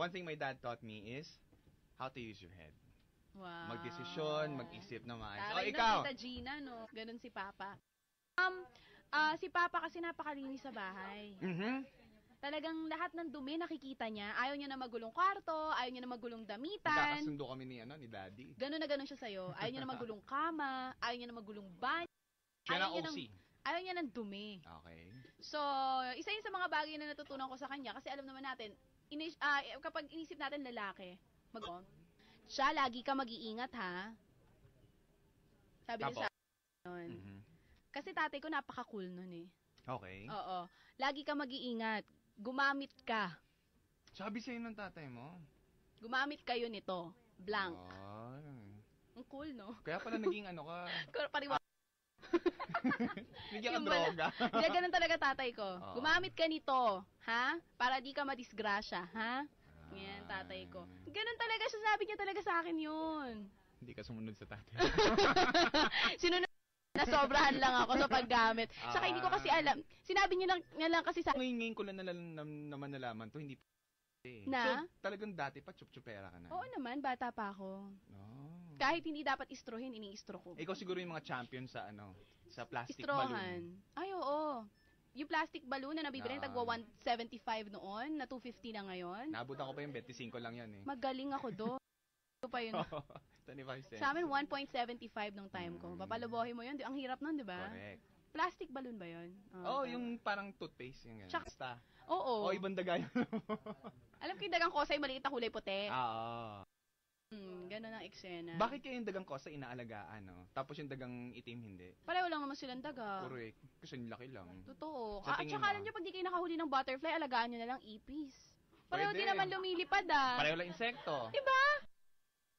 one thing my dad taught me is how to use your head. Wow. Magdesisyon, mag-isip na maayos. Taray Ikaw! Tita Gina, no? Ganun si Papa. Si Papa kasi napakalinis sa bahay. Talagang lahat ng dumi nakikita niya. Ayaw niya na magulong kwarto, ayaw niya na magulong damitan. Magkakasundo kami ni Daddy. Ganun na ganun siya sa'yo. Ayaw niya na magulong kama, ayaw niya na magulong banyo. Siya na OC. Ayaw niya ng dumi. Okay. So, isa yun sa mga bagay na natutunan ko sa kanya kasi alam naman natin, kapag inisip natin lalaki, siya, lagi ka mag-iingat ha. Sabi niya sa akin. Kasi tatay ko napaka-cool nun eh. Okay. Oo. Lagi ka mag-iingat. Gumamit ka. Sabi sa'yo ng tatay mo? Gumamit kayo nito. Blank. Ang cool, no? Kaya pala naging ano ka? Pariwa. Bigyan ka droga. Hindi, ganun talaga tatay ko. Gumamit ka nito, ha? Para di ka madisgrasya, ha? Yan, tatay ko. Ganun talaga siya, sabi niya talaga sa akin yun. Hindi ka sumunod sa tatay. Sinunod nasobrahan lang ako sa paggamit. Saka hindi ko kasi alam. Sinabi niya lang kasi sa Ngayon ko lang naman nalaman to, hindi na? So, talagang dati pa, chup-chupera ka na. Oo naman, bata pa ako. Kahit hindi dapat istrohin, ini-istro ko. Ikaw siguro yung mga champion sa sa plastic balloon. Ay, oo. Yung plastic balloon na nabibili, tagwa 175 noon, na 250 na ngayon. Naabutan ko pa yung 25 lang yan eh. Magaling ako do. Ito pa yun. 25 cents. Sa amin, 1.75 nung time ko. Papalubuhin mo yun. Ang hirap nun, di ba? Correct. Plastic balloon ba yun? Yung parang toothpaste. Yung Tsaka, oo. Ibang daga yun. Alam ko yung dagang kosay, maliit na kulay puti. Ganun ang eksena. Bakit kayo yung dagang kosa inaalagaan, no? Tapos yung dagang itim hindi? Pareho lang naman silang daga. Correct. Kasi yung laki lang. Totoo. At saka alam nyo, pag di kayo nakahuli ng butterfly, alagaan nyo na lang ipis. Pareho din naman lumilipad Pareho lang insekto. Diba?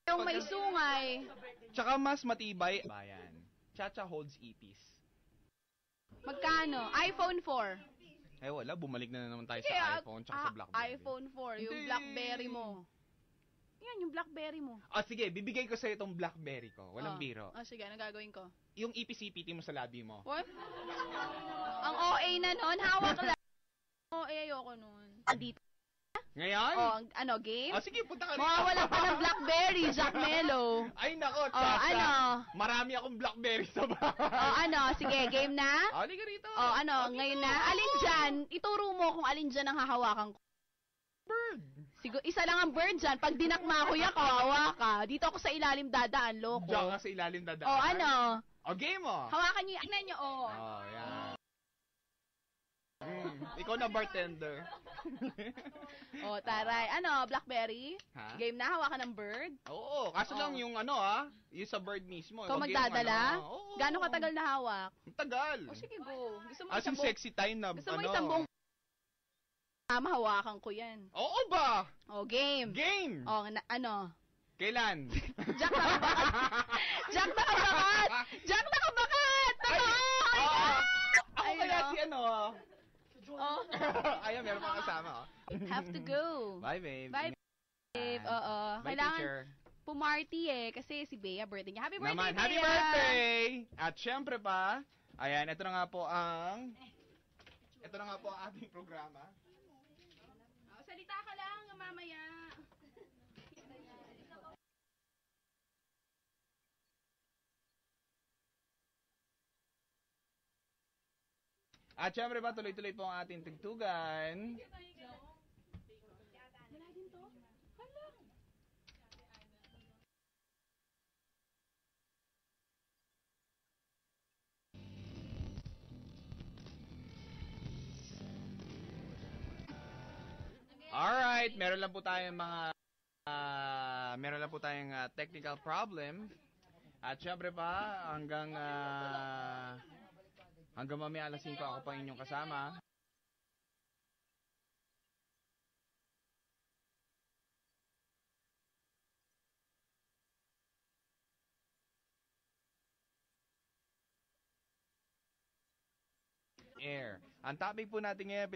Yung may sungay. Tsaka mas matibay. Bayan. Chacha holds ipis. Magkano? iPhone 4. Wala. Bumalik na naman tayo sa iPhone tsaka sa BlackBerry. iPhone 4. Yung BlackBerry mo. Yan, yung BlackBerry mo. Sige. Bibigay ko sa'yo itong BlackBerry ko. Walang biro. Sige. Ano gagawin ko? Yung ipis-ipiti mo sa labi mo. What? Ang OA na nun. Hawak lang. OA, ayoko nun. Andito. Ngayon? Game? Sige, punta ka rito. Mawawala pa ng BlackBerry, Jack Mello. Ay, nako, Chacha. Marami akong BlackBerry sa bahay. Sige, game na? Halika rito. Ngayon na? Alin dyan? Ituro mo kung alin dyan ang hahawakan ko. Bird. Siguro, isa lang ang bird dyan. Pag dinakma ko yan, kawawa ka. Dito ako sa ilalim dadaan, loko. Diyan ka sa ilalim dadaan. Game mo. Hawakan nyo, tignan nyo, yan. Ikaw na bartender. Taray. BlackBerry? Ha? Game na? Hawakan ng bird? Oo, kaso lang yung yung sa bird mismo. Ikaw magdadala? Gano'ng katagal na hawak? Tagal. Sige, go. Gusto mo yung sexy time na, gusto mo isang buong mahawakan ko yan. Oo ba? Game. Game. Kailan? Kailan? Jack nakabakat! Jack nakabakat! Jack nakabakat! Ako kaya si Ayan, meron pang kasama. Have to go. Bye, babe. Bye, babe. Bye, Kailangan teacher. pumarty kasi si Bea, birthday niya. Happy birthday, Naman, Bea! happy birthday! At syempre pa, ayan, ito na nga po ang ating programa. Salita ka lang mamaya. At syempre pa, tuloy-tuloy po ang ating tugtugan. Wala din to? Hala. Alright, meron lang po tayong technical problem. At syempre pa, hanggang mamaya alas 5 ako pa inyong kasama. Air. Ang topic po natin ngayon,